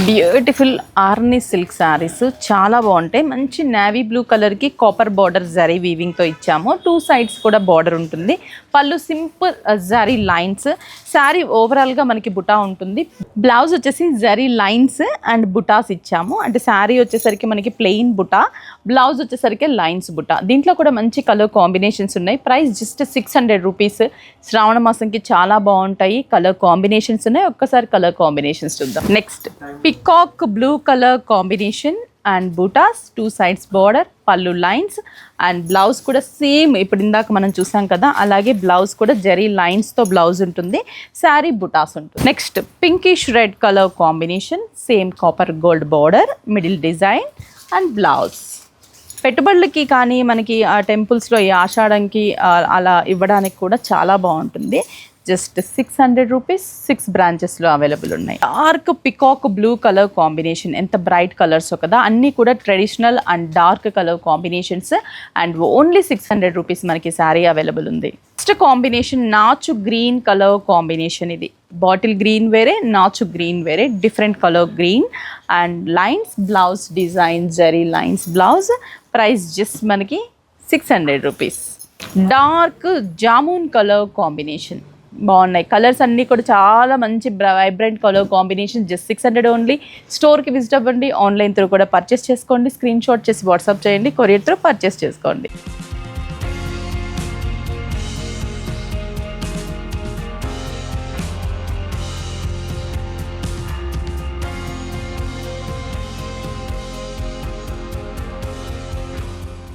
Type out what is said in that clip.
Beautiful ఆర్నీ silk saris చాలా బాగుంటాయి. మంచి నేవీ బ్లూ కలర్కి కాపర్ బార్డర్ జరీ వీవింగ్తో ఇచ్చాము. 2 sides కూడా బార్డర్ ఉంటుంది. పళ్ళు సింపుల్ జరీ లైన్స్. శారీ ఓవరాల్గా మనకి బుటా ఉంటుంది. బ్లౌజ్ వచ్చేసి జరీ లైన్స్ అండ్ బుటాస్ ఇచ్చాము. అంటే శారీ వచ్చేసరికి మనకి ప్లెయిన్ బుటా, బ్లౌజ్ వచ్చేసరికి లైన్స్ బుటా. దీంట్లో కూడా మంచి కలర్ కాంబినేషన్స్ ఉన్నాయి. Price just 600 rupees. శ్రావణ మాసంకి చాలా బాగుంటాయి. కలర్ కాంబినేషన్స్ ఉన్నాయి. ఒక్కసారి కలర్ కాంబినేషన్స్ చూద్దాం. Next peacock blue colour combination and బూటాస్, 2 sides బార్డర్, పళ్ళు లైన్స్ అండ్ బ్లౌజ్ కూడా సేమ్ ఇప్పుడు ఇందాక మనం చూసాం కదా అలాగే బ్లౌజ్ కూడా జరీ లైన్స్తో బ్లౌజ్ ఉంటుంది. శారీ బుటాస్ ఉంటుంది. Next pinkish red colour combination, same copper gold border, middle design and blouse. పెట్టుబడులకి కానీ మనకి టెంపుల్స్లో ఈ ఆషాఢంకి అలా ఇవ్వడానికి కూడా చాలా బాగుంటుంది. Just 600 rupees. 6 బ్రాంచెస్లో అవైలబుల్ ఉన్నాయి. Dark peacock blue colour combination, ఎంత బ్రైట్ కలర్స్ కదా, అన్నీ కూడా traditional and dark colour combinations and only 600 rupees మనకి శారీ అవైలబుల్ ఉంది. నెక్స్ట్ కాంబినేషన్ నాచు గ్రీన్ కలర్ కాంబినేషన్. ఇది బాటిల్ గ్రీన్ వేరే, నాచు గ్రీన్ వేరే, different colour green and lines, blouse design zari lines blouse. Price just మనకి 600 rupees. Dark jamun colour combination బాగున్నాయి. Colours అన్నీ కూడా చాలా మంచి vibrant colour combination. Just 600 only. స్టోర్కి విజిట్ అవ్వండి. ఆన్లైన్ త్రూ కూడా పర్చేస్ చేసుకోండి. స్క్రీన్ షాట్ చేసి వాట్సాప్ చేయండి. కొరియర్ త్రూ పర్చేస్ చేసుకోండి.